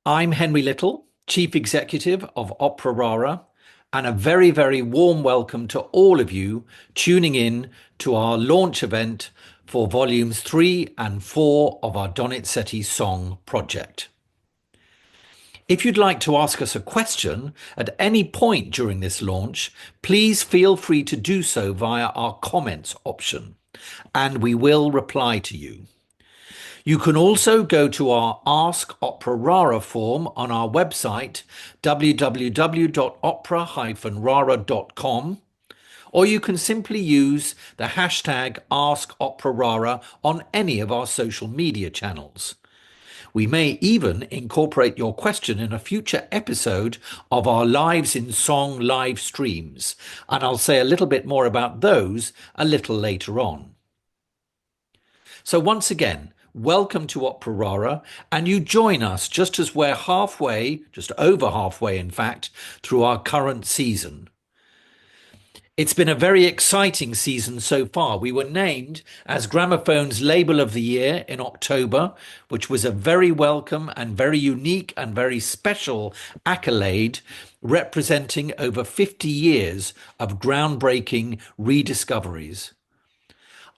I'm Henry Little, Chief Executive of Opera Rara, and a very, very warm welcome to all of you tuning in to our launch event for volumes 3 and 4 of our Donizetti Song project. If you'd like to ask us a question at any point during this launch, please feel free to do so via our comments option, and we will reply to you. You can also go to our Ask Opera Rara form on our website, www.opera-rara.com, or you can simply use the hashtag AskOperaRara on any of our social media channels. We may even incorporate your question in a future episode of our Lives in Song live streams, and I'll say a little bit more about those a little later on. So once again, welcome to Opera Rara, and you join us just as we're halfway, just over halfway in fact, through our current season. It's been a very exciting season so far. We were named as Gramophone's Label of the Year in October, which was a very welcome and very unique and very special accolade representing over 50 years of groundbreaking rediscoveries.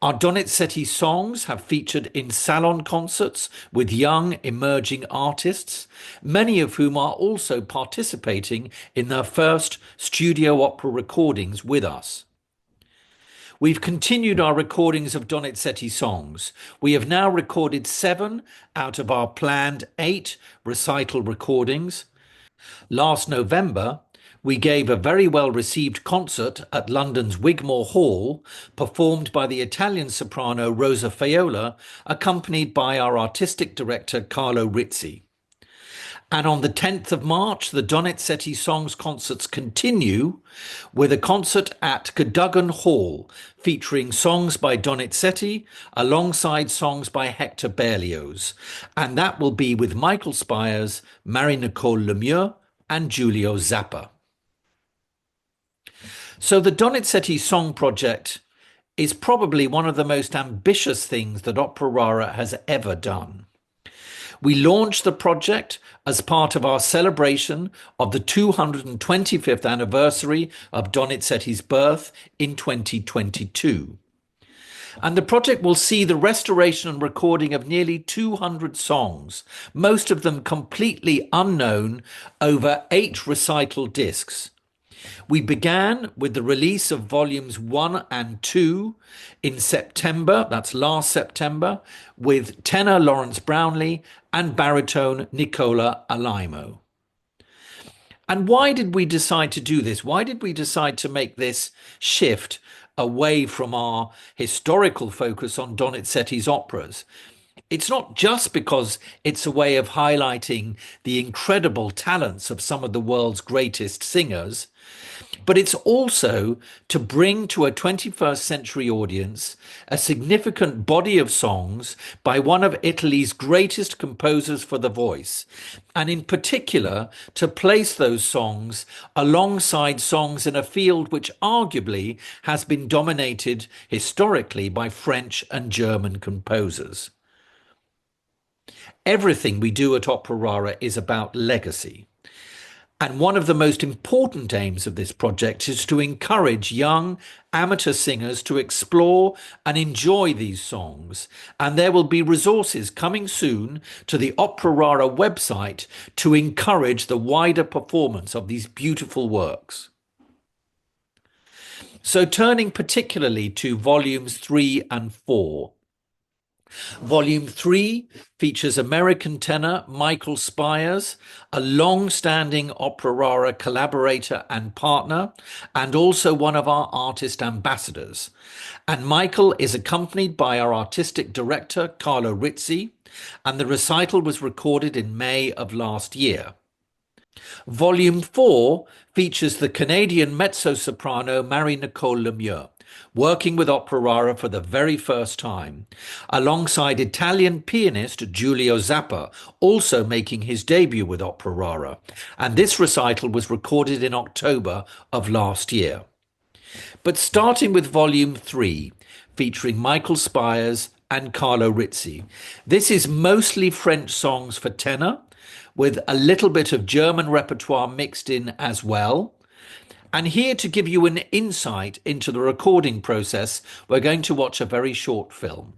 Our Donizetti songs have featured in salon concerts with young emerging artists, many of whom are also participating in their first studio opera recordings with us. We've continued our recordings of Donizetti songs. We have now recorded 7 out of our planned 8 recital recordings. Last November, we gave a very well-received concert at London's Wigmore Hall, performed by the Italian soprano Rosa Faiola, accompanied by our artistic director Carlo Rizzi. And on the 10th of March, the Donizetti Songs concerts continue with a concert at Cadogan Hall, featuring songs by Donizetti alongside songs by Hector Berlioz. And that will be with Michael Spyres, Marie-Nicole Lemieux, and Giulio Zappa. So the Donizetti Song project is probably one of the most ambitious things that Opera Rara has ever done. We launched the project as part of our celebration of the 225th anniversary of Donizetti's birth in 2022. And the project will see the restoration and recording of nearly 200 songs, most of them completely unknown, over 8 recital discs. We began with the release of volumes 1 and 2 in September, that's last September, with tenor Lawrence Brownlee and baritone Nicola Alaimo. And why did we decide to do this? Why did we decide to make this shift away from our historical focus on Donizetti's operas? It's not just because it's a way of highlighting the incredible talents of some of the world's greatest singers, but it's also to bring to a 21st century audience a significant body of songs by one of Italy's greatest composers for the voice, and in particular to place those songs alongside songs in a field which arguably has been dominated historically by French and German composers. Everything we do at Opera Rara is about legacy. And one of the most important aims of this project is to encourage young amateur singers to explore and enjoy these songs. And there will be resources coming soon to the Opera Rara website to encourage the wider performance of these beautiful works. So turning particularly to volumes 3 and 4. Volume 3 features American tenor Michael Spyres, a long-standing Opera Rara collaborator and partner, and also one of our artist ambassadors. And Michael is accompanied by our artistic director, Carlo Rizzi, and the recital was recorded in May of last year. Volume 4 features the Canadian mezzo-soprano Marie-Nicole Lemieux, working with Opera Rara for the very first time, alongside Italian pianist Giulio Zappa, also making his debut with Opera Rara. And this recital was recorded in October of last year. But starting with Volume 3, featuring Michael Spyres and Carlo Rizzi. This is mostly French songs for tenor, with a little bit of German repertoire mixed in as well. And here to give you an insight into the recording process, we're going to watch a very short film.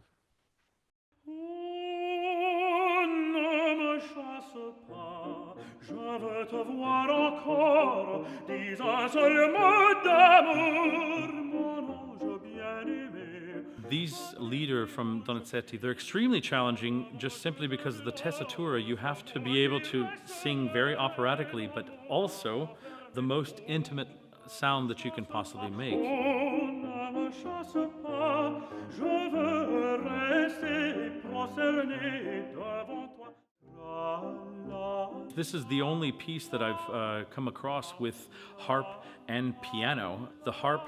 These lieder from Donizetti, they're extremely challenging just simply because of the tessitura. You have to be able to sing very operatically, but also the most intimate sound that you can possibly make. This is the only piece that I've come across with harp and piano. The harp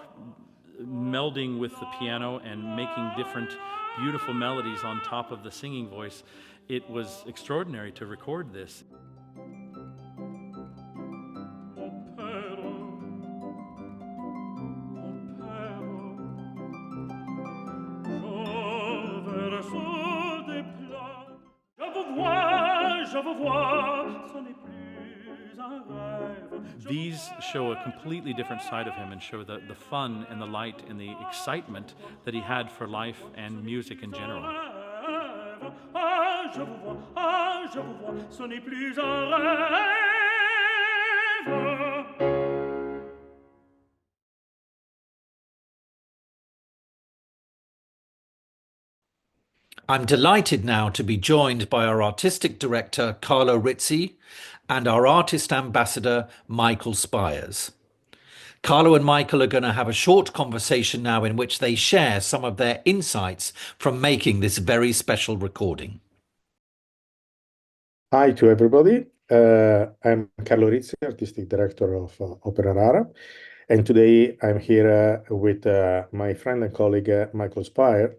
melding with the piano and making different beautiful melodies on top of the singing voice. It was extraordinary to record this. These show a completely different side of him and show the fun and the light and the excitement that he had for life and music in general. I'm delighted now to be joined by our artistic director, Carlo Rizzi, and our artist ambassador, Michael Spyres. Carlo and Michael are going to have a short conversation now in which they share some of their insights from making this very special recording. Hi to everybody. I'm Carlo Rizzi, Artistic Director of Opera Rara, and today I'm here with my friend and colleague Michael Spire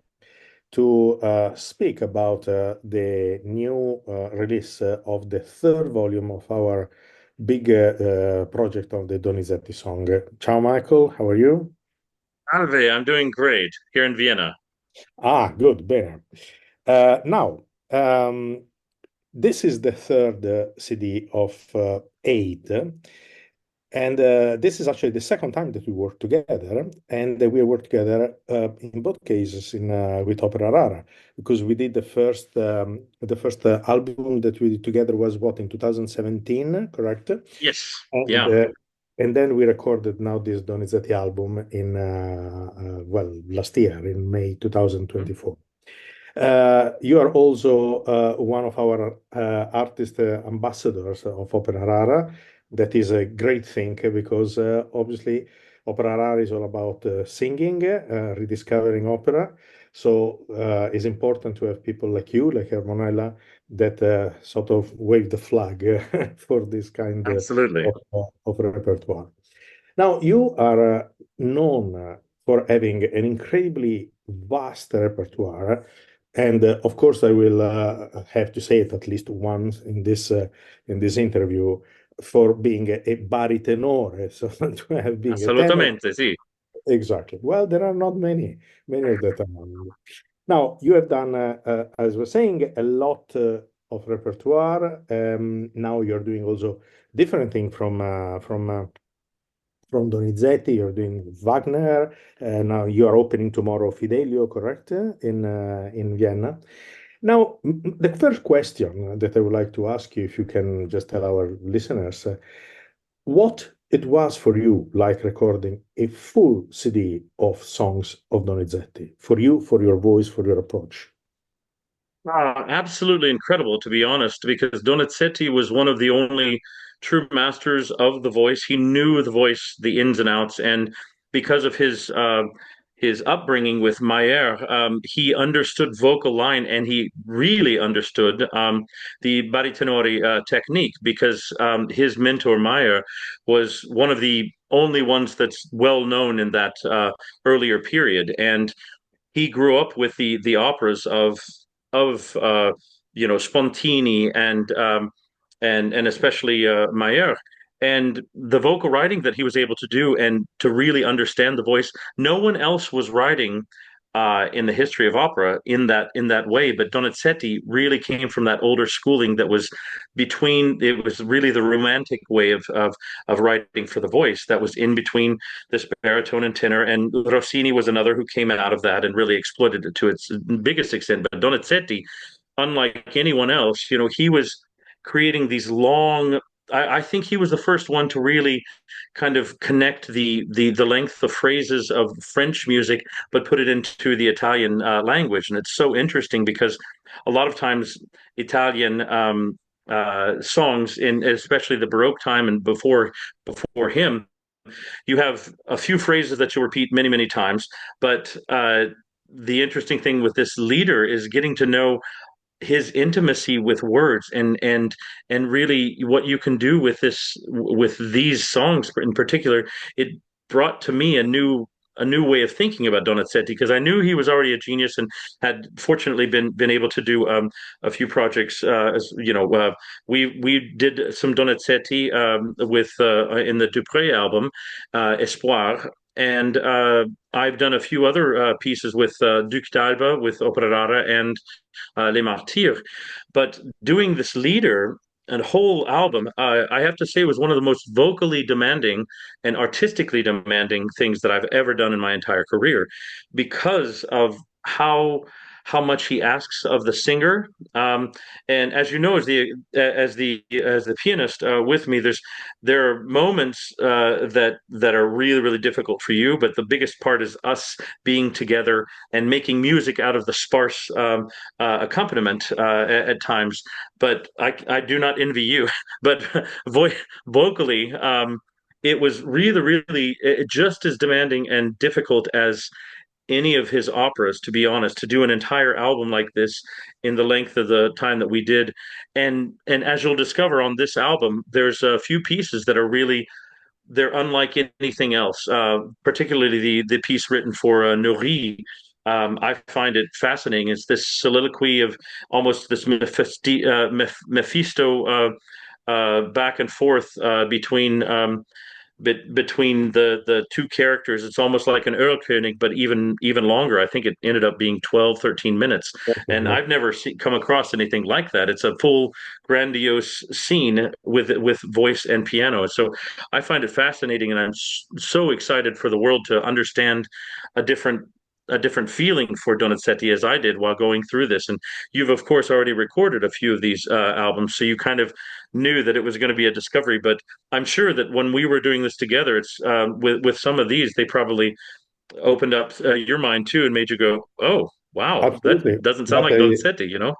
to speak about the new release of the third volume of our big project of the Donizetti song. Ciao Michael, how are you? Salve, I'm doing great here in Vienna. Ah, good, bene. Now, this is the third CD of eight, and this is actually the second time that we work together, and we work together in both cases in with Opera Rara, because we did the first album that we did together was what in 2017, correct? Yes, And yeah, and then we recorded now this Donizetti album in well last year in May 2024. You are also one of our artist ambassadors of Opera Rara. That is a great thing because obviously Opera Rara is all about singing, rediscovering opera. So it's important to have people like you, like Hermonella, that sort of wave the flag for this kind absolutely. of repertoire. Now, you are known for having an incredibly vast repertoire. And of course, I will have to say it at least once in this interview for being a baritenore, so to have being a tenor. Assolutamente, sì. Exactly. Well, there are not many of that around. Now, you have done, as we're saying, a lot of repertoire. Now you're doing also different thing from Donizetti, you're doing Wagner. Now you are opening tomorrow Fidelio, correct? In Vienna. Now, the first question that I would like to ask you, if you can just tell our listeners, what it was for you like recording a full CD of songs of Donizetti, for you, for your voice, for your approach. Absolutely incredible, to be honest, because Donizetti was one of the only true masters of the voice. He knew the voice, the ins and outs, and because of his upbringing with Maier, he understood vocal line and he really understood the baritenori technique because his mentor Maier was one of the only ones that's well known in that earlier period, and he grew up with the operas of Spontini and especially Maier, and the vocal writing that he was able to do and to really understand the voice. No one else was writing in the history of opera in that way. But Donizetti really came from that older schooling that was between. It was really the romantic way of writing for the voice that was in between this baritone and tenor. And Rossini was another who came out of that and really exploited it to its biggest extent. But Donizetti, unlike anyone else, he was creating these long. I think he was the first one to really kind of connect the length of phrases of French music, but put it into the Italian language. And it's so interesting because a lot of times Italian songs, in especially the Baroque time and before him, you have a few phrases that you repeat many many times, but the interesting thing with this leader is getting to know his intimacy with words and really what you can do with these songs in particular. It brought to me a new way of thinking about Donizetti, because I knew he was already a genius and had fortunately been able to do a few projects. As you know, we did some Donizetti with in the Dupré album, Espoir, and I've done a few other pieces with Duc d'Alba, with Opera Rara, and Les Martyrs. But doing this leader and whole album, I have to say, was one of the most vocally demanding and artistically demanding things that I've ever done in my entire career, because of how much he asks of the singer. And as you know, as the pianist with me, there are moments that are really really difficult for you, but the biggest part is us being together and making music out of the sparse accompaniment at times. But I do not envy you. But vo- vocally, it was really, really just as demanding and difficult as any of his operas, to be honest, to do an entire album like this in the length of the time that we did. And as you'll discover on this album, there's a few pieces that are really they're unlike anything else. Particularly the piece written for Nori. I find it fascinating. It's this soliloquy of almost this Mephisto back and forth between between the two characters. It's almost like an Erlkönig, but even longer. I think it ended up being 12, 13 minutes. And I've never come across anything like that. It's a full grandiose scene with voice and piano. So I find it fascinating, and I'm so excited for the world to understand a different a different feeling for Donizetti as I did while going through this. And you've of course already recorded a few of these albums, so you kind of knew that it was going to be a discovery. But I'm sure that when we were doing this together, it's with some of these, they probably opened up your mind too and made you go, "Oh, wow, that Absolutely. doesn't sound But like Donizetti,"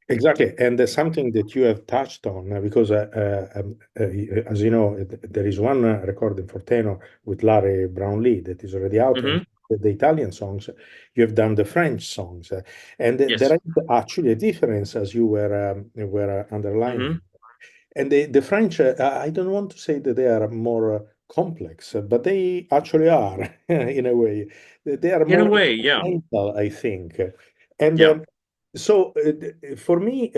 exactly, and there's something that you have touched on because, as you know, there is one recording for tenor with Larry Brownlee that is already out, and Hmm. the Italian songs, you have done the French songs, and there Yes. is actually a difference as you were Hmm. underlining. And the French, I don't want to say that they are more complex, but they actually are in a way. They are In a more way, yeah, instrumental, I think. And yeah, so for me,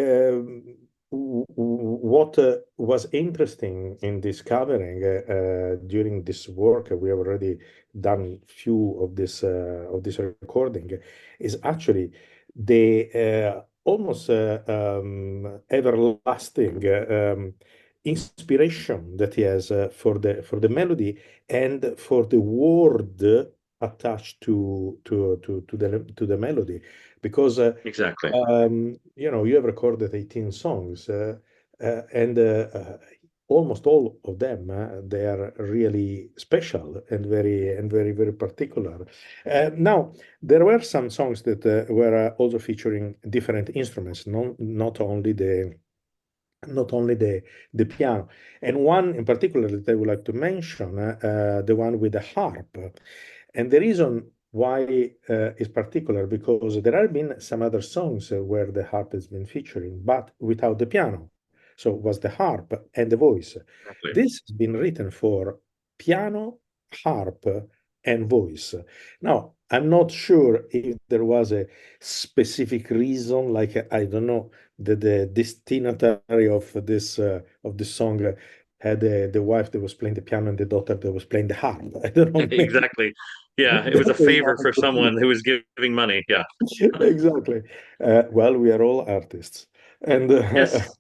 what was interesting in discovering during this work, we have already done few of this recording, is actually the almost everlasting inspiration that he has for the melody and for the word attached to the melody, because exactly. you know, you have recorded 18 songs, and almost all of them, they are really special and very particular. Now, there were some songs that were also featuring different instruments, not only the piano. And one in particular that I would like to mention, the one with the harp. And the reason why is particular because there have been some other songs where the harp has been featuring, but without the piano. So it was the harp and the voice. Exactly. This has been written for piano, harp, and voice. Now, I'm not sure if there was a specific reason, like I don't know, the destinatary of this song had the wife that was playing the piano and the daughter that was playing the harp. I don't know, maybe. Exactly. Yeah, it was a That is favor not a for good thing. someone who was giving money. Yeah. Exactly. Well, we are all artists, and Yes,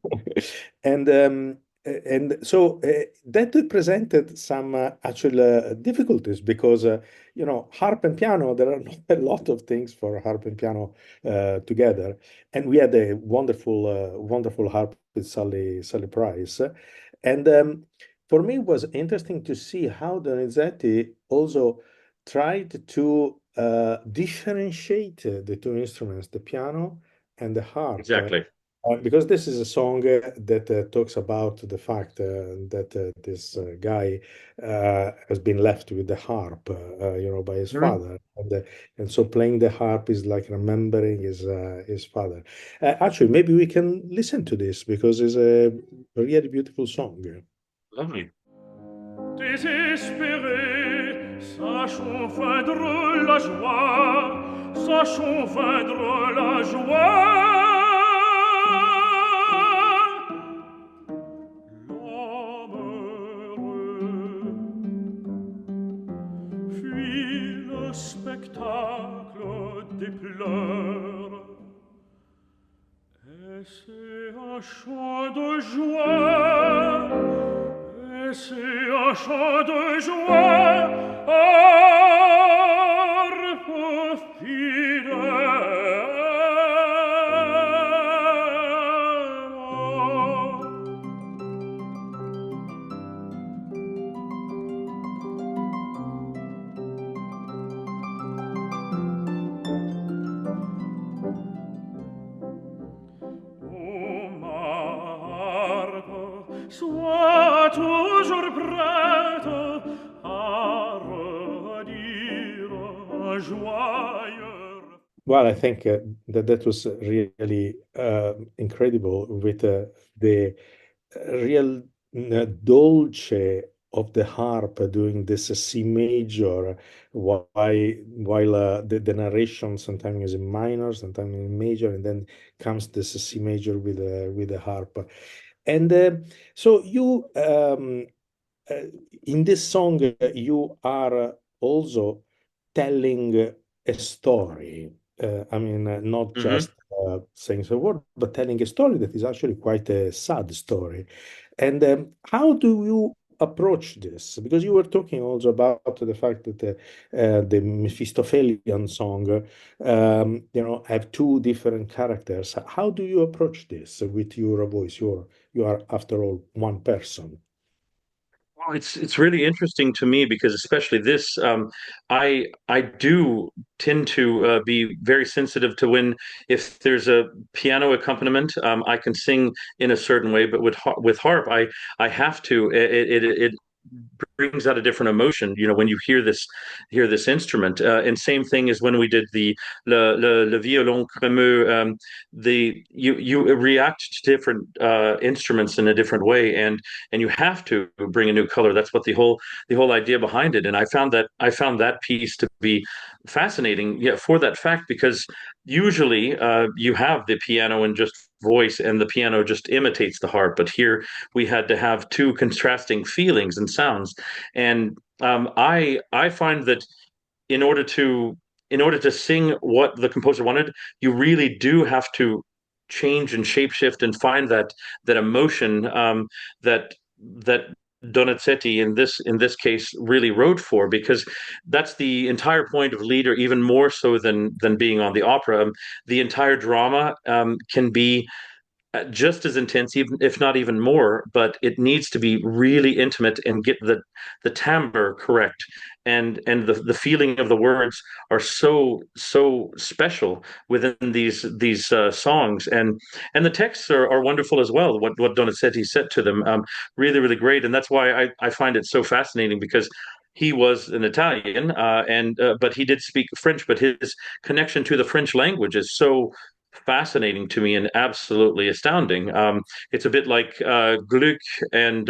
and um, and so that presented some actual difficulties because harp and piano, there are not a lot of things for harp and piano together, and we had a wonderful harp with Sally Price, and for me it was interesting to see how Donizetti also tried to differentiate the two instruments, the piano and the harp, exactly. because this is a song that talks about the fact that this guy has been left with the harp, by his Mhm. father, and so playing the harp is like remembering his father. Actually, maybe we can listen to this because it's a really beautiful song. Lovely. Désespérés, sachons feindre la joie, sachons feindre la joie. L'homme heureux fuit le spectacle des pleurs, et c'est un chant de joie, et c'est un chant de joie, harpe fidèle. Ô ma harpe, sois toujours prête à redire un joyeux. Well, I think that was really incredible with the real dolce of the harp doing this C major while the narration sometimes is in minor, sometimes in major, and then comes this C major with the harp. And so you uh, in this song you are also telling a story. I mean, not Hmm. just saying a word, but telling a story that is actually quite a sad story. And how do you approach this? Because you were talking also about the fact that the Mephistophelian song, have two different characters. How do you approach this with your voice? You are, after all, one person. Well, it's really interesting to me because especially this, I do tend to be very sensitive to when if there's a piano accompaniment, I can sing in a certain way, but with harp, I have to. It brings out a different emotion, when you hear this instrument. And same thing as when we did the le violon crémeux. The you react to different instruments in a different way, and you have to bring a new color. That's what the whole idea behind it. And I found that piece to be fascinating, yeah, for that fact, because usually you have the piano and just voice, and the piano just imitates the harp. But here we had to have two contrasting feelings and sounds. And I find that in order to in order to sing what the composer wanted, you really do have to change and shapeshift and find that emotion, that Donizetti in this case really wrote for, because that's the entire point of Lieder, even more so than being on the opera. The entire drama can be just as intense, even if not even more. But it needs to be really intimate and get the timbre correct, and the feeling of the words are so special within these songs, and the texts are wonderful as well. What Donizetti said to them, really great, and that's why I find it so fascinating, because he was an Italian, and but he did speak French, but his connection to the French language is so fascinating to me and absolutely astounding. It's a bit like Gluck and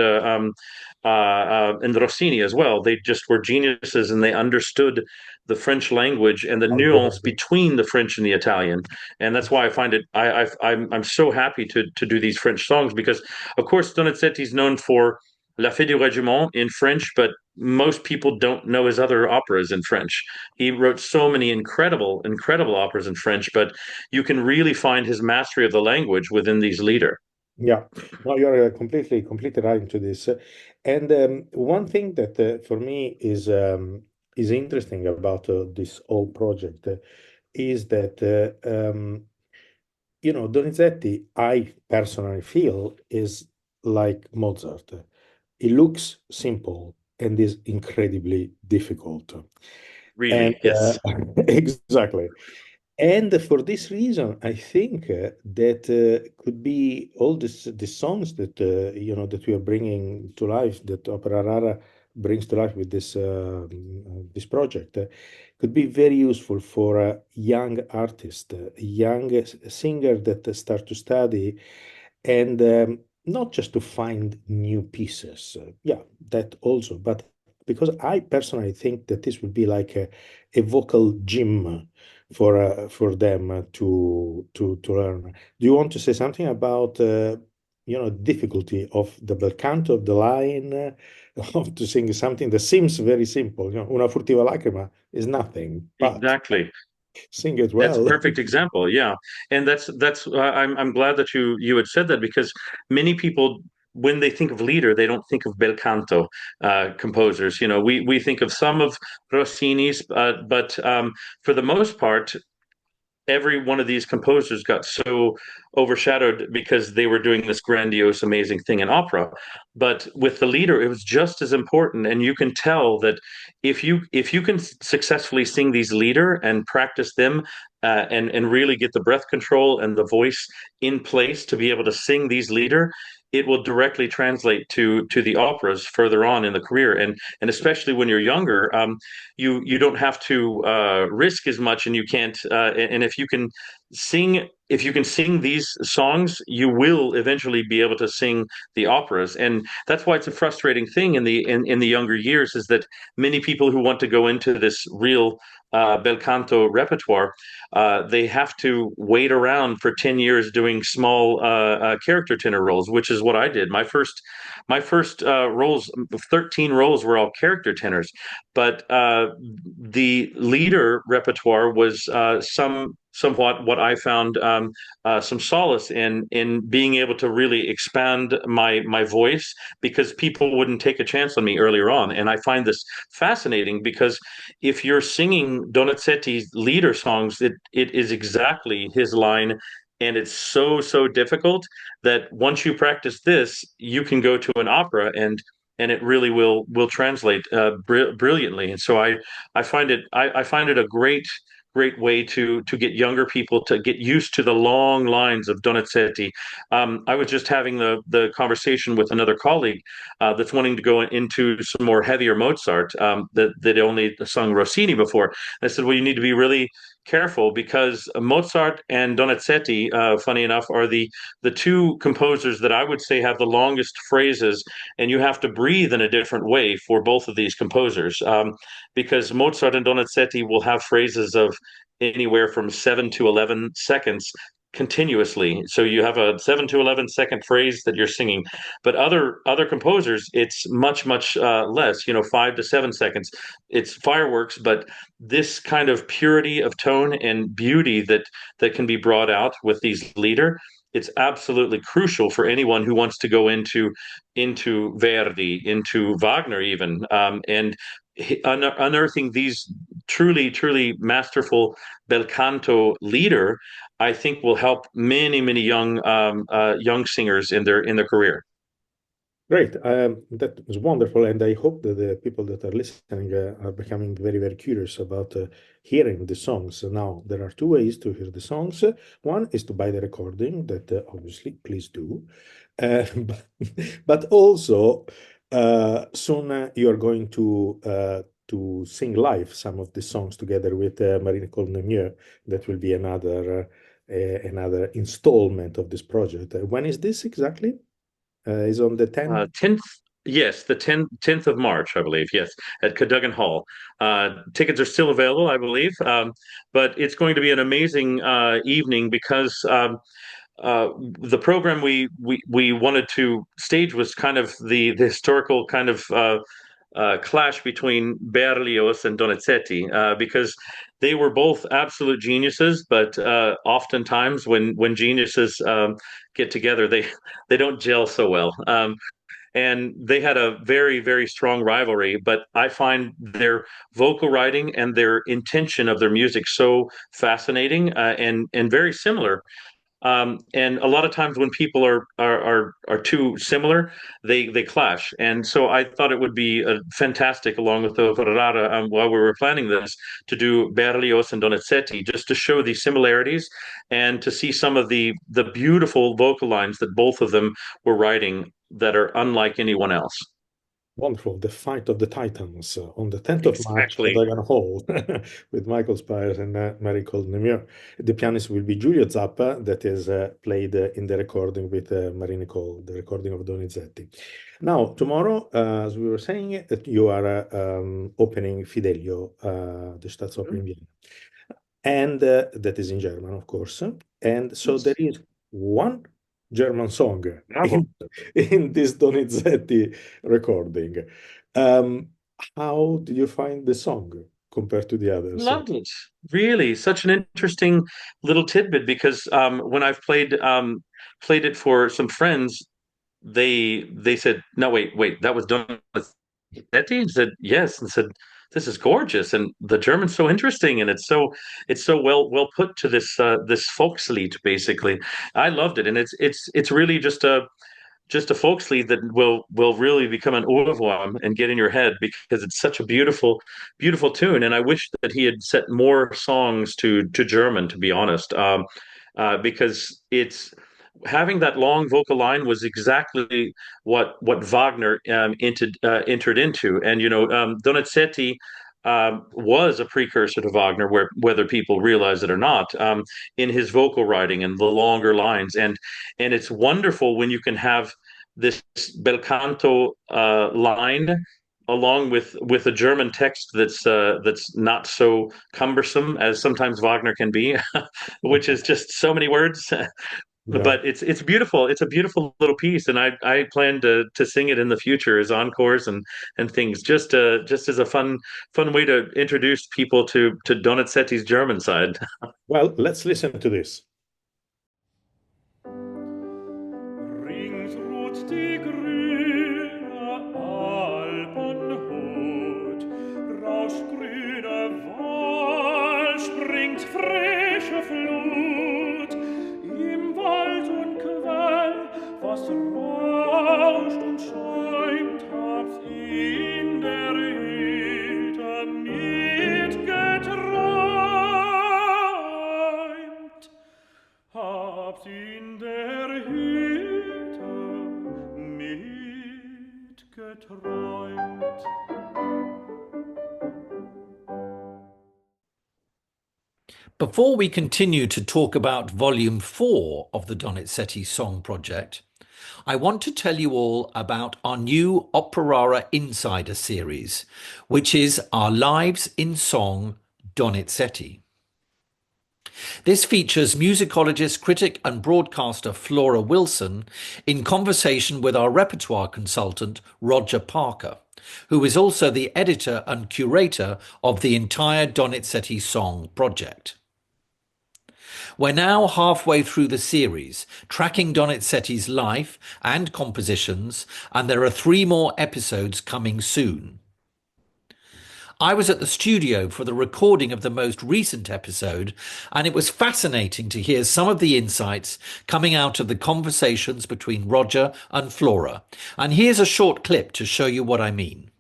Rossini as well. They just were geniuses, and they understood the French language and the nuance between the French and the Italian. And that's why I find it. I'm so happy to do these French songs, because, of course, Donizetti's known for La Fée du Régiment in French, but most people don't know his other operas in French. He wrote so many incredible, incredible operas in French, but you can really find his mastery of the language within these Lieder. Yeah, no, you're completely right into this. And one thing that for me is interesting about this whole project is that Donizetti, I personally feel, is like Mozart. It looks simple and is incredibly difficult. And Really, yes. exactly. And for this reason, I think that could be all the songs that that we are bringing to life, that Opera Rara brings to life with this project, could be very useful for a young artist, a young singer that start to study, and not just to find new pieces. Yeah, that also, but because I personally think that this would be like a vocal gym for them to learn. Do you want to say something about difficulty of the bel canto of the line of to sing something that seems very simple? Una furtiva lacrima is nothing, but Exactly. sing it That's a well. perfect example. Yeah, and that's I'm glad that you had said that because many people when they think of leader, they don't think of bel canto composers. You know, we think of some of Rossini's, but for the most part, every one of these composers got so overshadowed because they were doing this grandiose, amazing thing in opera. But with the leader, it was just as important. And you can tell that if you can successfully sing these leader and practice them and really get the breath control and the voice in place to be able to sing these leader, it will directly translate to the operas further on in the career. And especially when you're younger, you don't have to risk as much, and you can't. And if you can sing these songs, you will eventually be able to sing the operas. And that's why it's a frustrating thing in the younger years is that many people who want to go into this real bel canto repertoire, they have to wait around for 10 years doing small character tenor roles, which is what I did. My first roles, 13 roles were all character tenors, but the leader repertoire was somewhat what I found some solace in being able to really expand my voice because people wouldn't take a chance on me earlier on, and I find this fascinating because if you're singing Donizetti's leader songs, it is exactly his line. And it's so difficult that once you practice this, you can go to an opera and it really will translate brilliantly. And so I find it a great way to get younger people to get used to the long lines of Donizetti. I was just having the conversation with another colleague that's wanting to go into some more heavier Mozart that only sung Rossini before. And I said, well, you need to be really careful because Mozart and Donizetti, funny enough, are the two composers that I would say have the longest phrases, and you have to breathe in a different way for both of these composers because Mozart and Donizetti will have phrases of anywhere from 7 to 11 seconds continuously. So you have a 7 to 11 second phrase that you're singing, but other composers, it's much less. 5 to 7 seconds. It's fireworks, but this kind of purity of tone and beauty that can be brought out with these leader, it's absolutely crucial for anyone who wants to go into Verdi, into Wagner, even, and unearthing these truly masterful bel canto leader, I think will help many young singers in their career. Great. That was wonderful. And I hope that the people that are listening are becoming very curious about hearing the songs. Now, there are two ways to hear the songs. One is to buy the recording, that obviously, please do. But, but also, soon you are going to sing live some of the songs together with Marie-Nicole Lemieux. That will be another installment of this project. When is this exactly? Is on the 10th. 10th, yes, the 10th of March, I believe, yes, at Cadogan Hall. Tickets are still available, I believe, but it's going to be an amazing evening because the program we wanted to stage was kind of the historical kind of clash between Berlioz and Donizetti, because they were both absolute geniuses, but oftentimes when geniuses get together, they don't gel so well. And they had a very, very strong rivalry, but I find their vocal writing and their intention of their music so fascinating, and very similar. And a lot of times when people are too similar, they clash. And so I thought it would be fantastic, along with the Rara, while we were planning this, to do Berlioz and Donizetti, just to show the similarities and to see some of the beautiful vocal lines that both of them were writing that are unlike anyone else. Wonderful. The Fight of the Titans on the 10th of March at Exactly. Dagan Hall with Michael Spyres and Marie-Nicole Lemieux. The pianist will be Giulio Zappa, that is played in the recording with Marie-Nicole, the recording of Donizetti. Now, tomorrow, as we were saying, you are opening Fidelio, the Staatsoper in Vienna. And that is in German, of course. And so there is one German song in this Donizetti recording. How did you find the song compared to the others? Loved it. Really, such an interesting little tidbit, because when I've played it for some friends, they said, "No, wait, that was done with Betty?" And said, "Yes," and said, "This is gorgeous, and the German's so interesting, and it's so well put to this Volkslied, basically." I loved it, and it's really just a Volkslied that will really become an Ohrwurm and get in your head, because it's such a beautiful tune. And I wish that he had set more songs to German, to be honest, because it's having that long vocal line was exactly what Wagner entered into. And Donizetti was a precursor to Wagner, whether people realize it or not, in his vocal writing and the longer lines. And it's wonderful when you can have this bel canto line along with a German text that's not so cumbersome as sometimes Wagner can be, which is just so many words. Yeah. But it's beautiful. It's a beautiful little piece, and I plan to sing it in the future as encores and things, just as a fun way to introduce people to Donizetti's German side. Well, let's listen to this. Ringsruht die grüne Alpenhut, rauscht grüne Wal, springt frische Flut, im Wald und Quell, was rauscht und schäumt, hab's in der Hütte mitgeträumt, hab's in der Hütte mitgeträumt. Before we continue to talk about Volume 4 of the Donizetti Song Project, I want to tell you all about our new Opera Rara Insider series, which is Our Lives in Song Donizetti. This features musicologist, critic and broadcaster Flora Wilson in conversation with our repertoire consultant Roger Parker, who is also the editor and curator of the entire Donizetti Song Project. We're now halfway through the series, tracking Donizetti's life and compositions, and there are 3 more episodes coming soon. I was at the studio for the recording of the most recent episode, and it was fascinating to hear some of the insights coming out of the conversations between Roger and Flora. And here's a short clip to show you what I mean.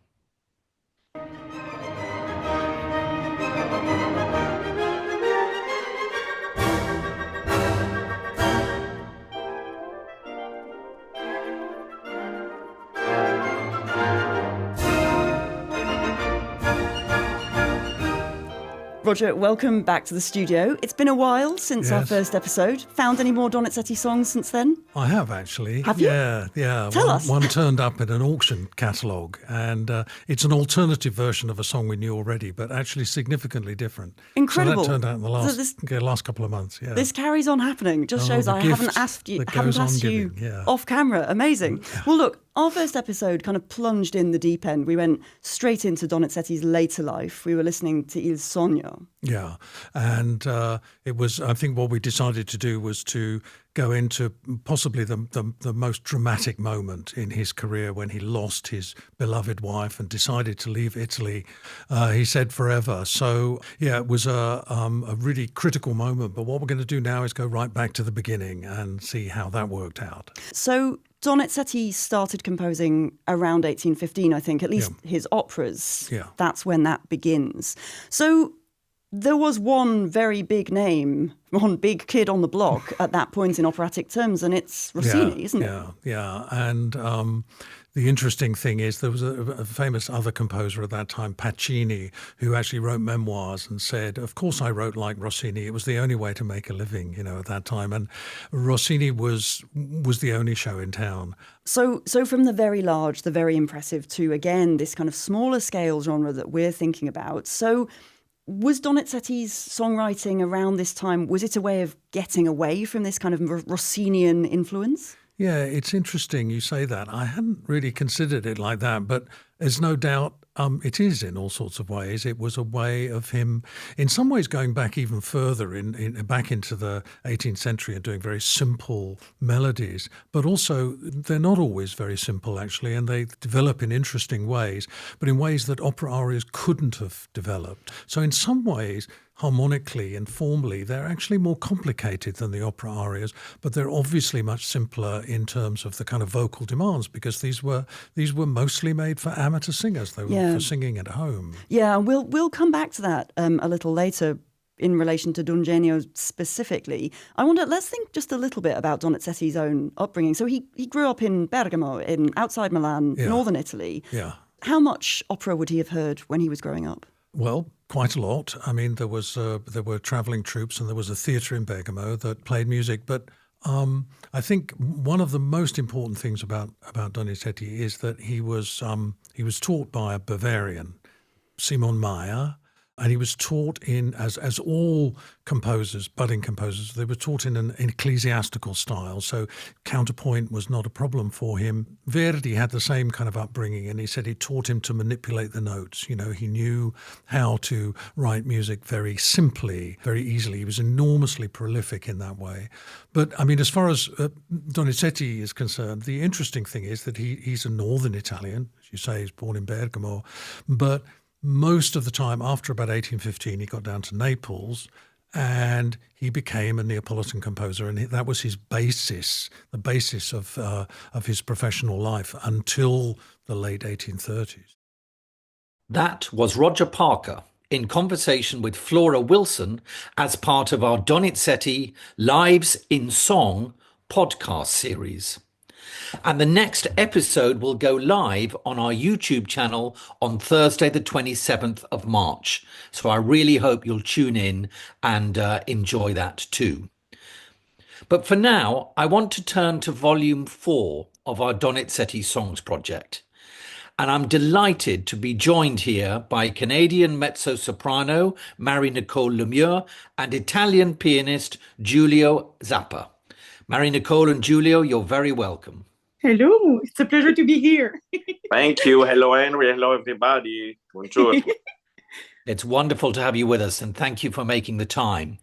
Roger, welcome back to the studio. It's been a while since our first episode. Found any more Donizetti songs since then? I have actually. Have you? Yeah. Tell us. One turned up in an auction catalogue, and it's an alternative version of a song we knew already, but actually significantly different. Incredible. So that turned out in the last couple of months. Yeah. This carries on happening. It just shows I haven't asked you off camera. Amazing. Well, look, our first episode kind of plunged in the deep end. We went straight into Donizetti's later life. We were listening to Il Sogno. Yeah, and it was. I think what we decided to do was to go into possibly the most dramatic moment in his career when he lost his beloved wife and decided to leave Italy. He said forever. So yeah, it was a really critical moment. But what we're going to do now is go right back to the beginning and see how that worked out. So Donizetti started composing around 1815, I think, at least his operas. Yeah. That's when that begins. So there was one very big name, one big kid on the block at that point in operatic terms, and it's Rossini, isn't it? Yeah. And the interesting thing is there was a famous other composer at that time, Pacini, who actually wrote memoirs and said, of course I wrote like Rossini. It was the only way to make a living, at that time. And Rossini was the only show in town. So from the very large, the very impressive to, again, this kind of smaller scale genre that we're thinking about. So was Donizetti's songwriting around this time, was it a way of getting away from this kind of Rossinian influence? Yeah, it's interesting you say that. I hadn't really considered it like that, but there's no doubt it is in all sorts of ways. It was a way of him, in some ways, going back even further, back into the 18th century and doing very simple melodies. But also, they're not always very simple, actually, and they develop in interesting ways, but in ways that opera arias couldn't have developed. So in some ways, harmonically and formally, they're actually more complicated than the opera arias, but they're obviously much simpler in terms of the kind of vocal demands, because these were mostly made for amateur singers. They were for singing at home. Yeah, we'll come back to that a little later in relation to Don Genio specifically. Let's think just a little bit about Donizetti's own upbringing. So he grew up in Bergamo, outside Milan, northern Italy. Yeah. How much opera would he have heard when he was growing up? Well, quite a lot. I mean, there were travelling troupes and there was a theatre in Bergamo that played music. But I think one of the most important things about Donizetti is that he was taught by a Bavarian, Simon Mayer. And he was taught as all composers, budding composers, they were taught in an ecclesiastical style. So counterpoint was not a problem for him. Verdi had the same kind of upbringing, and he said it taught him to manipulate the notes. He knew how to write music very simply, very easily. He was enormously prolific in that way. But I mean, as far as Donizetti is concerned, the interesting thing is that he's a northern Italian. As you say, he's born in Bergamo, but most of the time, after about 1815, he got down to Naples and he became a Neapolitan composer. And that was his basis, the basis of his professional life until the late 1830s. That was Roger Parker in conversation with Flora Wilson as part of our Donizetti Lives in Song podcast series. And the next episode will go live on our YouTube channel on Thursday, the 27th of March. So I really hope you'll tune in and enjoy that too. But for now, I want to turn to volume 4 of our Donizetti Songs project. And I'm delighted to be joined here by Canadian mezzo-soprano Marie-Nicole Lemieux and Italian pianist Giulio Zappa. Marie-Nicole and Giulio, you're very welcome. Hello, it's a pleasure to be here. Thank you. Hello, Henry. Hello, everybody. Buongiorno. It's wonderful to have you with us, and thank you for making the time.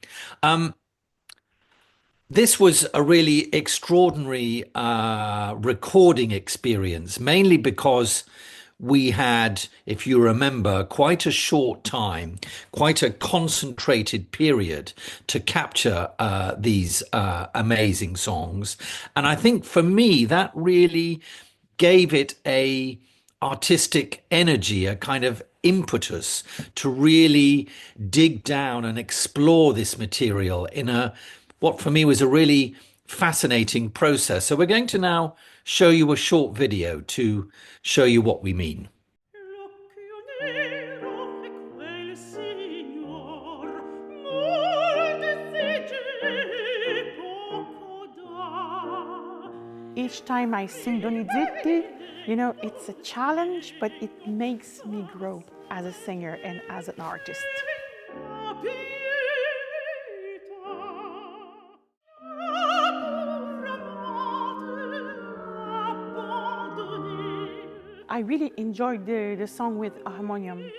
This was a really extraordinary recording experience, mainly because we had, if you remember, quite a short time, quite a concentrated period to capture these amazing songs. And I think for me, that really gave it a artistic energy, a kind of impetus to really dig down and explore this material in what for me was a really fascinating process. So we're going to now show you a short video to show you what we mean. Each time I sing Donizetti, you know, it's a challenge, but it makes me grow as a singer and as an artist. I really enjoyed the song with a harmonium.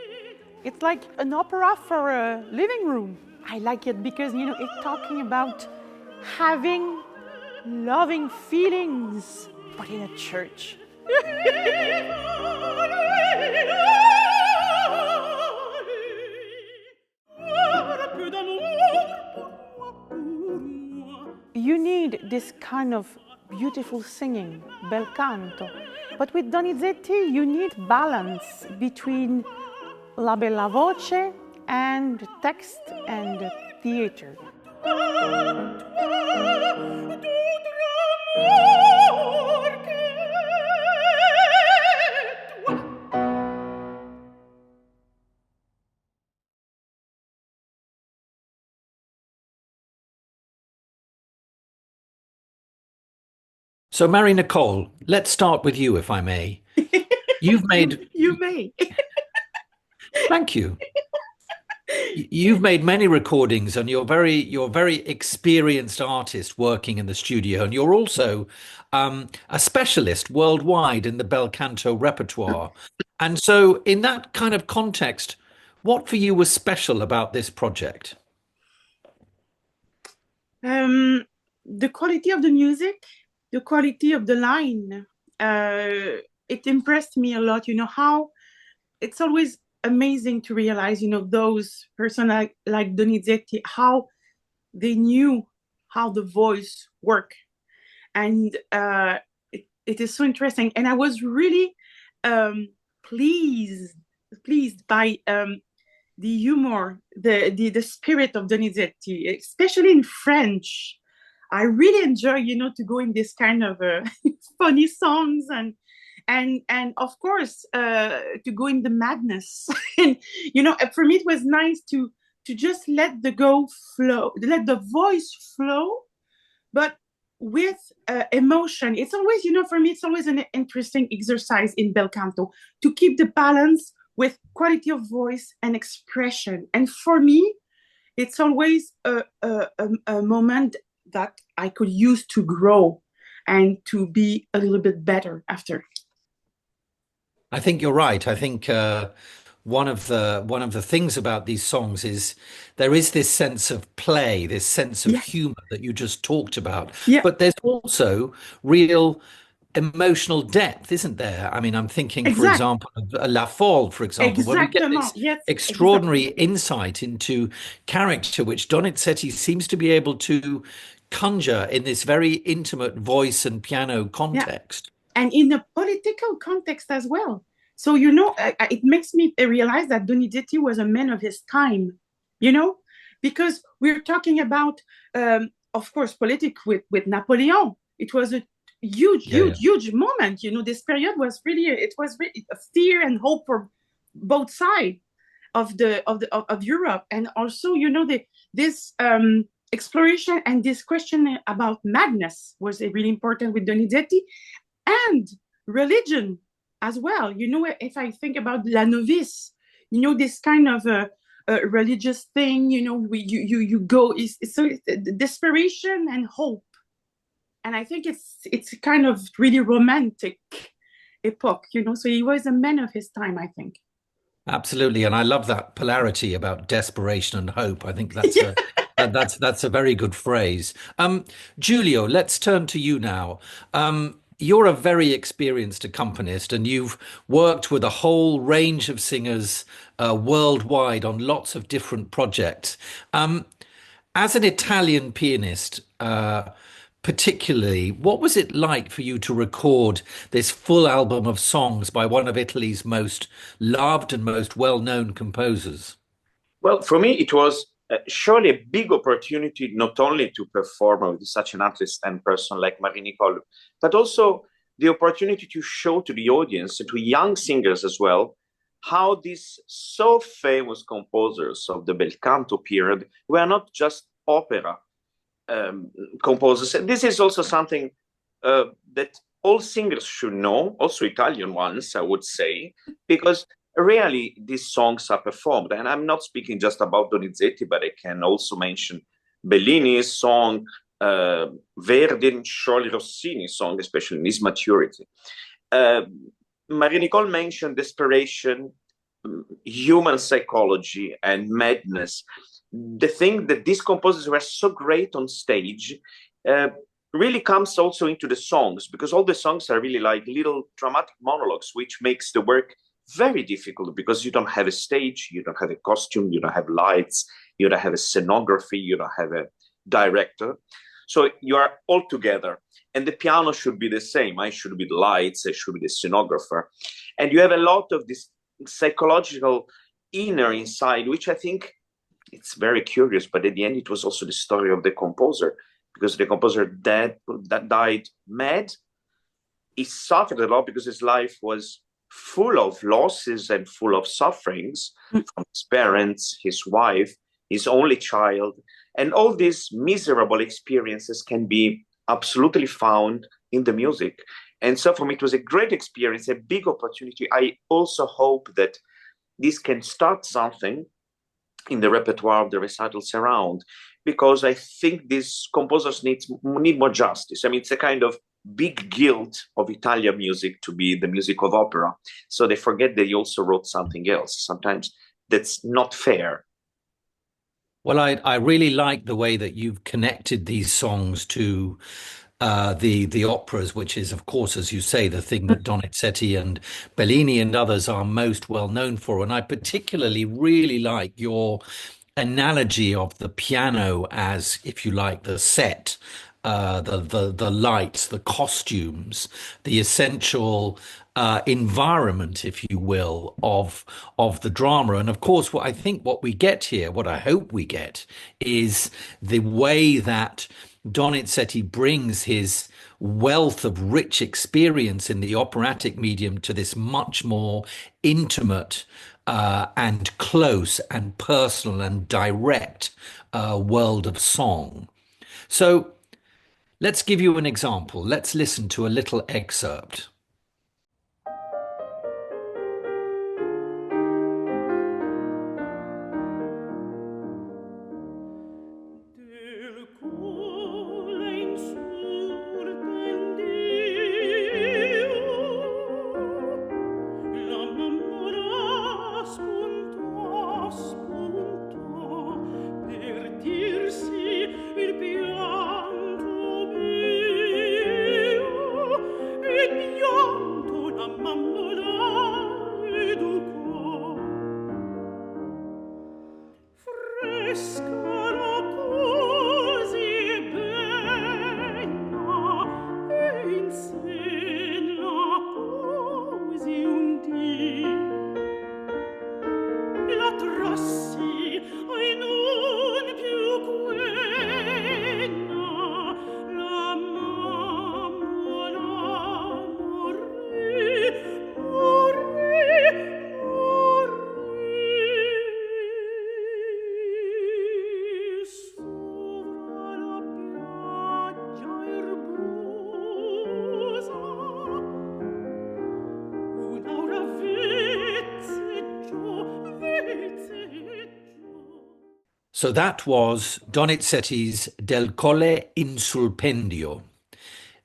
It's like an opera for a living room. I like it because, you know, it's talking about having loving feelings, but in a church. You need this kind of beautiful singing, bel canto. But with Donizetti, you need balance between la bella voce and the text and the theater. So, Marie-Nicole, let's start with you, if I may. You've made. You may. Thank you. You've made many recordings, and you're very experienced artist working in the studio, and you're also a specialist worldwide in the bel canto repertoire. And so, in that kind of context, what for you was special about this project? The quality of the music, the quality of the line, it impressed me a lot. You know, how it's always amazing to realize, you know, those person like Donizetti, how they knew how the voice worked. And it is so interesting. And I was really pleased by the humor, the spirit of Donizetti, especially in French. I really enjoy, you know, to go in this kind of funny songs and of course to go in the madness. And you know, for me it was nice to just let the voice flow, but with emotion. It's always, you know, for me it's always an interesting exercise in bel canto to keep the balance with quality of voice and expression. And for me, it's always a moment that I could use to grow and to be a little bit better after. I think you're right. I think one of the things about these songs is there is this sense of play, this sense of humor that you just talked about. Yeah. But there's also real emotional depth, isn't there? I mean, I'm thinking, for example, of La Folle, for example, where we get this extraordinary insight into character, which Donizetti seems to be able to conjure in this very intimate voice and piano context. And in a political context as well. So, you know, it makes me realize that Donizetti was a man of his time, you know, because we're talking about, of course, politics with Napoleon. It was a huge moment. You know, this period was really, it was really a fear and hope for both sides of Europe. And also, you know, this exploration and this question about madness was really important with Donizetti. And religion as well. You know, if I think about La Novice, you know, this kind of religious thing, you know, you go, it's so desperation and hope. And I think it's kind of really romantic epoch, you know, so he was a man of his time, I think. Absolutely. And I love that polarity about desperation and hope. I think that's that's a very good phrase. Giulio, let's turn to you now. You're a very experienced accompanist, and you've worked with a whole range of singers worldwide on lots of different projects. As an Italian pianist, particularly, what was it like for you to record this full album of songs by one of Italy's most loved and most well-known composers? Well, for me, it was surely a big opportunity not only to perform with such an artist and person like Marie-Nicole, but also the opportunity to show to the audience and to young singers as well how these so famous composers of the bel canto period were not just opera composers. And this is also something that all singers should know, also Italian ones, I would say, because rarely these songs are performed. And I'm not speaking just about Donizetti, but I can also mention Bellini's song, Verdi and surely Rossini's song, especially in his maturity. Marie-Nicole mentioned desperation, human psychology, and madness. The thing that these composers were so great on stage really comes also into the songs, because all the songs are really like little dramatic monologues, which makes the work very difficult because you don't have a stage, you don't have a costume, you don't have lights, you don't have a scenography, you don't have a director. So you are all together. And the piano should be the same. I should be the lights, I should be the scenographer. And you have a lot of this psychological inner inside, which I think it's very curious, but at the end it was also the story of the composer, because the composer that died mad. He suffered a lot because his life was full of losses and full of sufferings from his parents, his wife, his only child, and all these miserable experiences can be absolutely found in the music. And so for me, it was a great experience, a big opportunity. I also hope that this can start something in the repertoire of the recitals around, because I think these composers need more justice. I mean, it's a kind of big guilt of Italian music to be the music of opera. So they forget that he also wrote something else. Sometimes that's not fair. Well, I really like the way that you've connected these songs to the operas, which is, of course, as you say, the thing that Donizetti and Bellini and others are most well known for. And I particularly really like your analogy of the piano as, if you like, the set, the lights, the costumes, the essential environment, if you will, of the drama. And of course, what I think what we get here, what I hope we get, is the way that Donizetti brings his wealth of rich experience in the operatic medium to this much more intimate and close and personal and direct world of song. So let's give you an example. Let's listen to a little excerpt. So that was Donizetti's Del Colle in Sulpendio.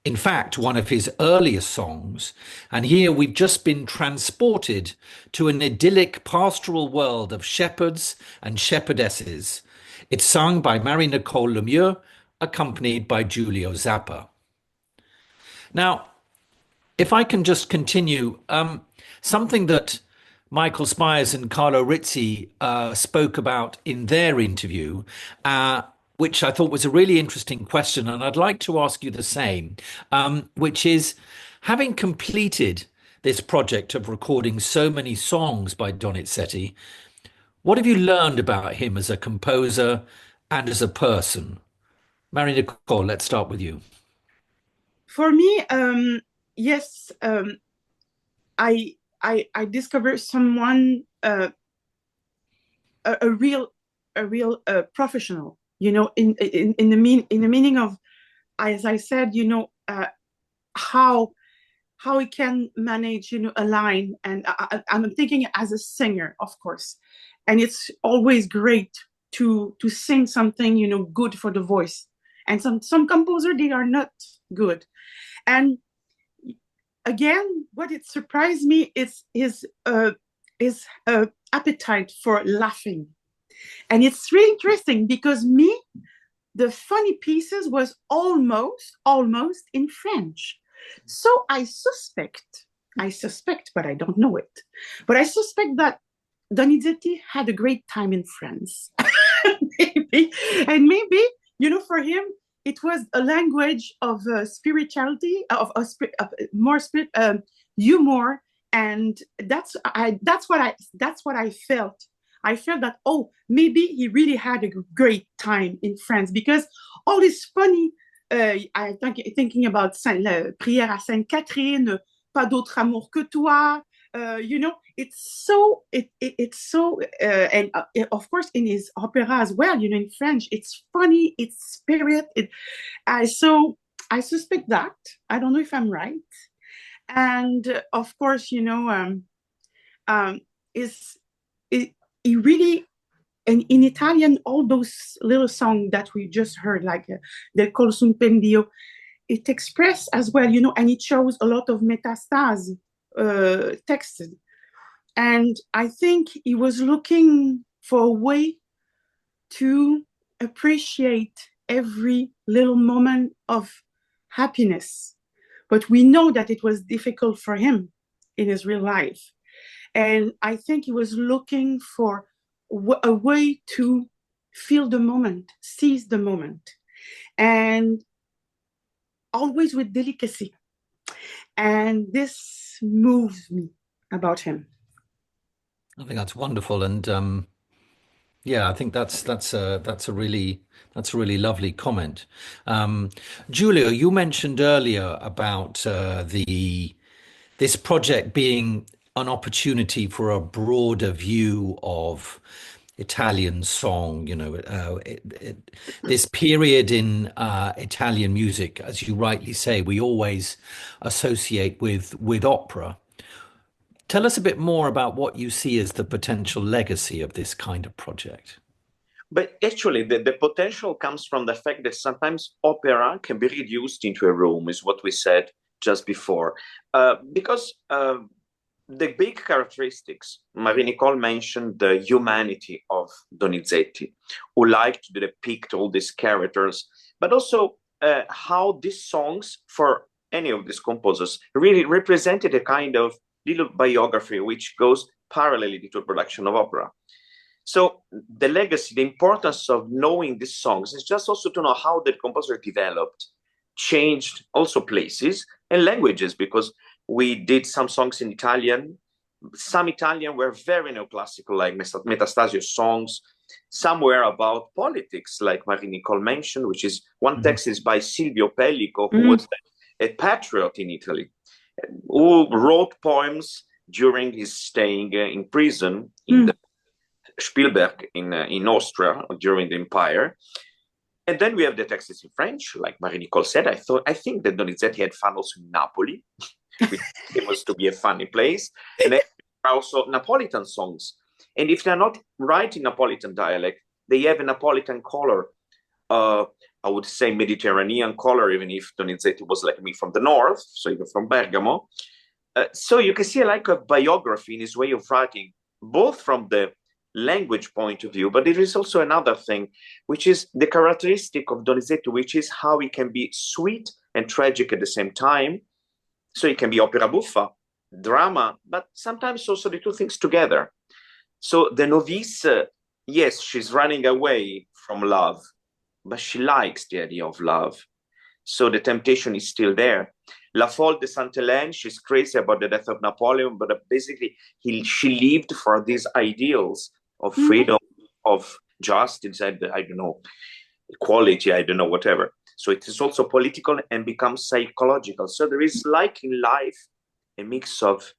In fact, one of his earliest songs, and here we've just been transported to an idyllic pastoral world of shepherds and shepherdesses. It's sung by Marie-Nicole Lemieux, accompanied by Giulio Zappa. Now, if I can just continue, something that Michael Spyres and Carlo Rizzi spoke about in their interview, which I thought was a really interesting question, and I'd like to ask you the same, which is, having completed this project of recording so many songs by Donizetti, what have you learned about him as a composer and as a person? Marie-Nicole, let's start with you. For me, yes, I discovered someone, a real professional, you know, in the meaning of, as I said, you know, how he can manage, a line. And I'm thinking as a singer, of course, and it's always great to sing something, good for the voice. And some composer, they are not good. And again, what it surprised me is his appetite for laughing. And it's really interesting because the funny pieces was almost in French. So I suspect, but I don't know it. But I suspect that Donizetti had a great time in France. maybe. And maybe, for him, it was a language of spirituality, of more humor. And that's what I felt. I felt that, maybe he really had a great time in France because all this funny, I think, thinking about Prière à Sainte Catherine, Pas d'autre amour que toi, it's so, and of course in his opera as well, in French, it's funny, it's spirit. So I suspect that. I don't know if I'm right. And of course, he really, and in Italian, all those little songs that we just heard, like Del Col Sun Pendio, it express as well, and it shows a lot of metastase texted. And I think he was looking for a way to appreciate every little moment of happiness. But we know that it was difficult for him in his real life. And I think he was looking for a way to feel the moment, seize the moment, and always with delicacy. And this moves me about him. I think that's wonderful, and yeah, I think that's a really lovely comment. Giulio, you mentioned earlier about this project being an opportunity for a broader view of Italian song. This period in Italian music, as you rightly say, we always associate with opera. Tell us a bit more about what you see as the potential legacy of this kind of project. But actually, the potential comes from the fact that sometimes opera can be reduced into a room, is what we said just before. Because the big characteristics, Marie-Nicole mentioned the humanity of Donizetti, who liked to depict all these characters, but also how these songs, for any of these composers, really represented a kind of little biography which goes parallelly to a production of opera. So the legacy, the importance of knowing these songs is just also to know how the composer developed, changed also places and languages, because we did some songs in Italian. Some Italian were very neoclassical, like Metastasio songs. Some were about politics, like Marie-Nicole mentioned, which is one text is by Silvio Pellico, who was a patriot in Italy, who wrote poems during his staying in prison in the Spielberg in Austria during the Empire. And then we have the texts in French, like Marie-Nicole said. I think that Donizetti had fun also in Napoli, which was to be a funny place. And then also Napolitan songs. And if they're not writing Napolitan dialect, they have a Napolitan color. I would say Mediterranean color, even if Donizetti was like me from the north, so even from Bergamo. So you can see like a biography in his way of writing, both from the language point of view, but there is also another thing, which is the characteristic of Donizetti, which is how he can be sweet and tragic at the same time. So it can be opera buffa, drama, but sometimes also the two things together. So the novice, yes, she's running away from love, but she likes the idea of love. So the temptation is still there. La Folle de Sainte-Hélène, she's crazy about the death of Napoleon, but basically she lived for these ideals of freedom, of justice, I don't know, equality, I don't know, whatever. So it is also political and becomes psychological. So there is, like in life, a mix of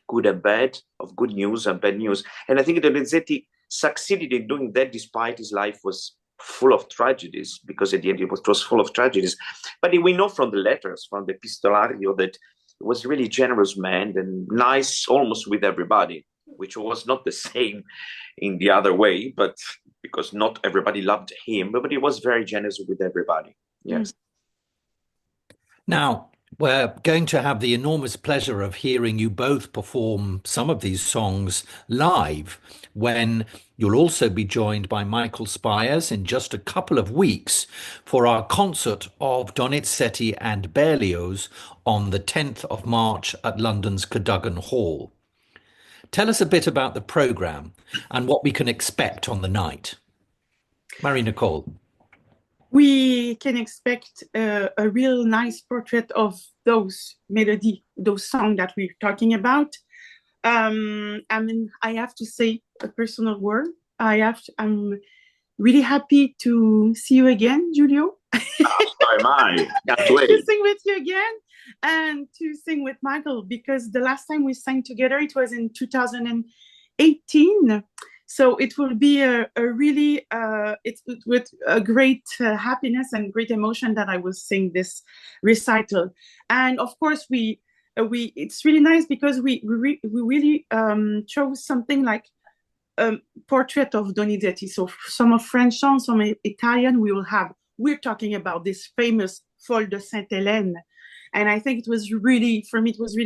good and bad, of good news and bad news. And I think that Donizetti succeeded in doing that despite his life was full of tragedies, because at the end it was full of tragedies. But we know from the letters, from the Epistolario, that he was a really generous man and nice almost with everybody, which was not the same in the other way, but because not everybody loved him, but he was very generous with everybody. Yes. Now, we're going to have the enormous pleasure of hearing you both perform some of these songs live when you'll also be joined by Michael Spyres in just a couple of weeks for our concert of Donizetti and Berlioz on the 10th of March at London's Cadogan Hall. Tell us a bit about the programme and what we can expect on the night. Marie-Nicole. We can expect a real nice portrait of those melody, those songs that we're talking about. I mean, I have to say a personal word. I'm really happy to see you again, Giulio. So am I. Can't wait. To sing with you again and to sing with Michael, because the last time we sang together, it was in 2018. So it will be a really, it's with a great happiness and great emotion that I will sing this recital. And of course, it's really nice because we really chose something like portrait of Donizetti. So some of French songs, some Italian, we're talking about this famous Folle de Sainte-Hélène. And I think it was really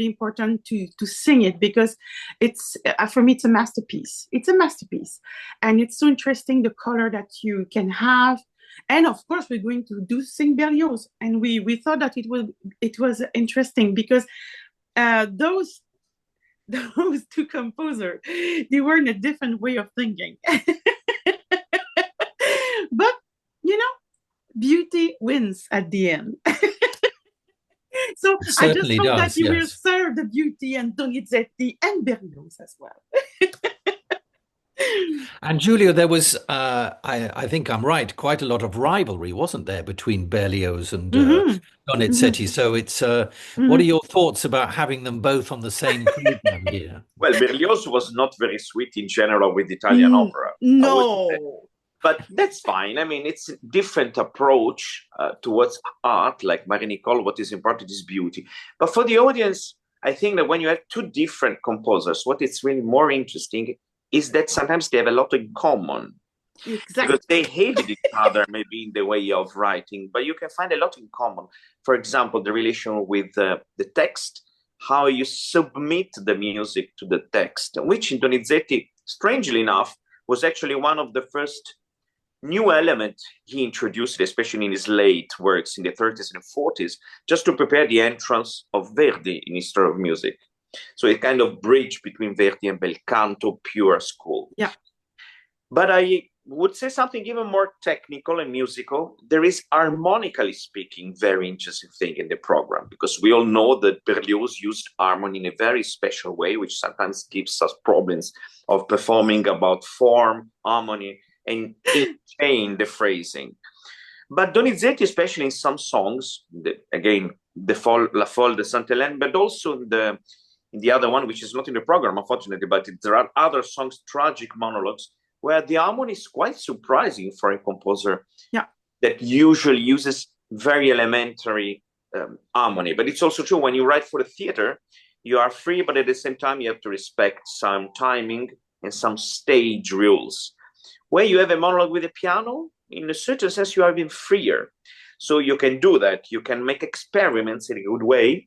important to sing it, because it's, for me, it's a masterpiece. It's a masterpiece. And it's so interesting, the color that you can have. And of course, we're going to sing Berlioz. And we thought that it was interesting because those two composers, they were in a different way of thinking. But, beauty wins at the end. So I just hope that you will serve the beauty and Donizetti and Berlioz as well. And Giulio, there was, I think I'm right, quite a lot of rivalry, wasn't there, between Berlioz and Donizetti? So it's, what are your thoughts about having them both on the same program here? Well, Berlioz was not very sweet in general with Italian opera. No. But that's fine. I mean, it's a different approach towards art, like Marie-Nicole. What is important is beauty. But for the audience, I think that when you have two different composers, what is really more interesting is that sometimes they have a lot in common. Exactly. Because they hated each other, maybe in the way of writing, but you can find a lot in common. For example, the relation with the text, how you submit the music to the text, which in Donizetti, strangely enough, was actually one of the first new element he introduced, especially in his late works in the 30s and 40s, just to prepare the entrance of Verdi in history of music. So it kind of bridge between Verdi and bel canto, pure school. Yeah. But I would say something even more technical and musical. There is, harmonically speaking, very interesting thing in the program, because we all know that Berlioz used harmony in a very special way, which sometimes gives us problems of performing about form, harmony, and chain the phrasing. But Donizetti, especially in some songs, La Folle de Sainte-Hélène, but also in the other one, which is not in the program, unfortunately, but there are other songs, tragic monologues, where the harmony is quite surprising for a composer that usually uses very elementary harmony. But it's also true when you write for the theater, you are free, but at the same time, you have to respect some timing and some stage rules. When you have a monologue with a piano, in a certain sense, you are even freer. So you can do that. You can make experiments in a good way.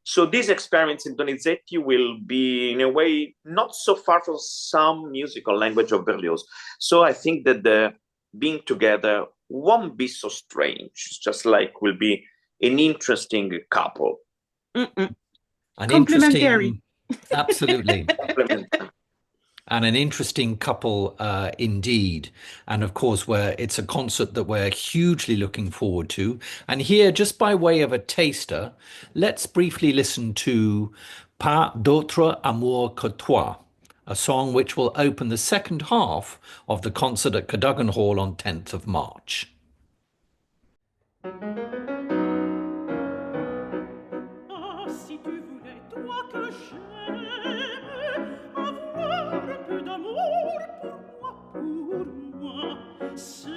So these experiments in Donizetti will be, in a way, not so far from some musical language of Berlioz. So I think that the being together won't be so strange. It's just like will be an interesting couple. Complementary. Absolutely. Complementary. And an interesting couple indeed. And of course, it's a concert that we're hugely looking forward to. And here, just by way of a taster, let's briefly listen to Pas d'autre amour que toi, a song which will open the second half of the concert at Cadogan Hall on 10th of March. Si tu voulais, toi que j'aime, avoir un peu d'amour pour moi, c'est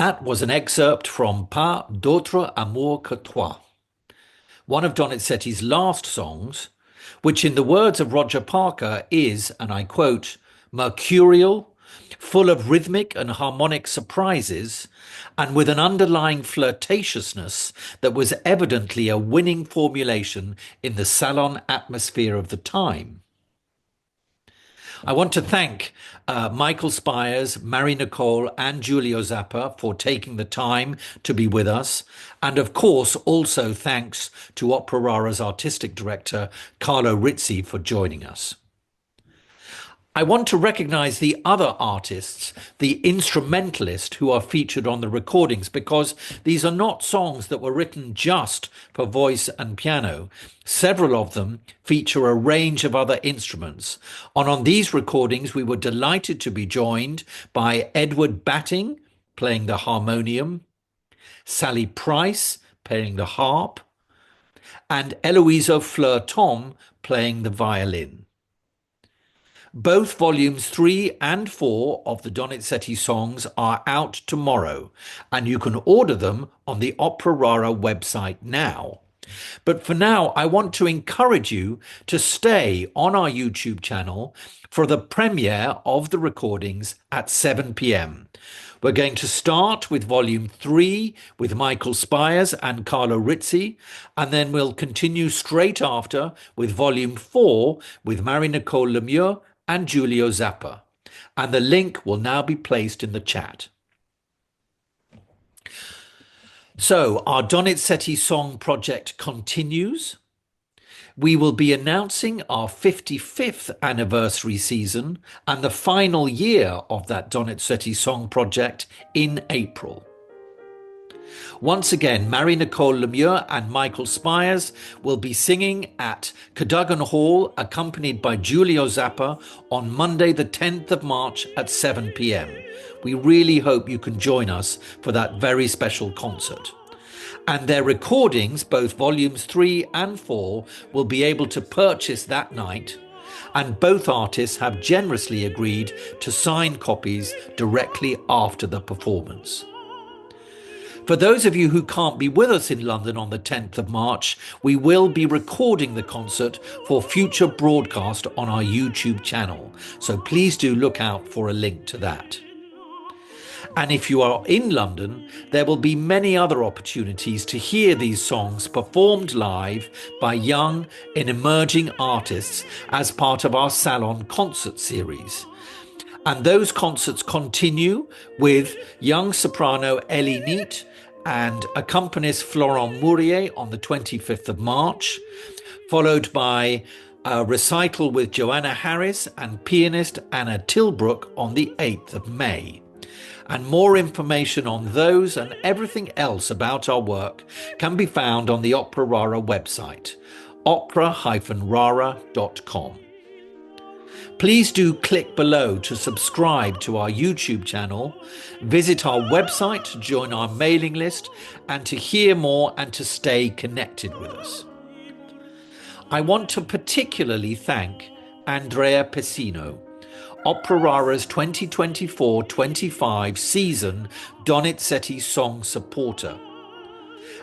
That was an excerpt from Pas d'autre amour que toi, one of Donizetti's last songs, which in the words of Roger Parker is, and I quote, mercurial, full of rhythmic and harmonic surprises, and with an underlying flirtatiousness that was evidently a winning formulation in the salon atmosphere of the time. I want to thank Michael Spyres, Marie-Nicole and Giulio Zappa for taking the time to be with us. And of course, also thanks to Opera Rara's artistic director, Carlo Rizzi, for joining us. I want to recognize the other artists, the instrumentalists who are featured on the recordings, because these are not songs that were written just for voice and piano. Several of them feature a range of other instruments. And on these recordings, we were delighted to be joined by Edward Batting, playing the harmonium, Sally Price, playing the harp, and Eloiso Fleur-Tom, playing the violin. Both volumes 3 and 4 of the Donizetti songs are out tomorrow, and you can order them on the Opera Rara website now. But for now, I want to encourage you to stay on our YouTube channel for the premiere of the recordings at 7 p.m. We're going to start with volume 3 with Michael Spyres and Carlo Rizzi, and then we'll continue straight after with volume 4 with Marie-Nicole Lemieux and Giulio Zappa. And the link will now be placed in the chat. So our Donizetti song project continues. We will be announcing our 55th anniversary season and the final year of that Donizetti song project in April. Once again, Marie-Nicole Lemieux and Michael Spyres will be singing at Cadogan Hall, accompanied by Giulio Zappa, on Monday the 10th of March at 7 p.m. We really hope you can join us for that very special concert. And their recordings, both volumes 3 and 4, will be able to purchase that night, and both artists have generously agreed to sign copies directly after the performance. For those of you who can't be with us in London on the 10th of March, we will be recording the concert for future broadcast on our YouTube channel, so please do look out for a link to that. And if you are in London, there will be many other opportunities to hear these songs performed live by young and emerging artists as part of our Salon concert series. And those concerts continue with young soprano Ellie Neat and accompanist Florent Mourier on the 25th of March, followed by a recital with Joanna Harris and pianist Anna Tilbrook on the 8th of May. And more information on those and everything else about our work can be found on the Opera Rara website, opera-rara.com. Please do click below to subscribe to our YouTube channel, visit our website to join our mailing list, and to hear more and to stay connected with us. I want to particularly thank Andrea Pessino, Opera Rara's 2024-25 season Donizetti song supporter,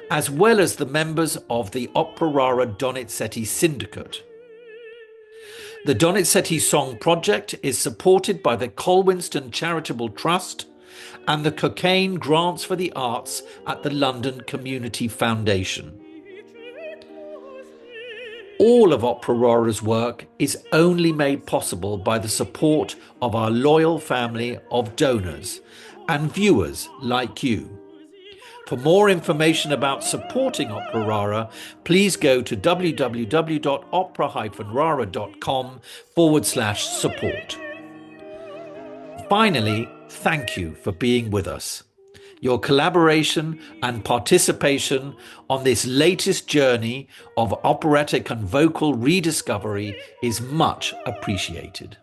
as well as the members of the Opera Rara Donizetti Syndicate. The Donizetti Song Project is supported by the Colwinston Charitable Trust and the Cocaine Grants for the Arts at the London Community Foundation. All of Opera Rara's work is only made possible by the support of our loyal family of donors and viewers like you. For more information about supporting Opera Rara, please go to www.opera-rara.com/support. Finally, thank you for being with us. Your collaboration and participation on this latest journey of operatic and vocal rediscovery is much appreciated.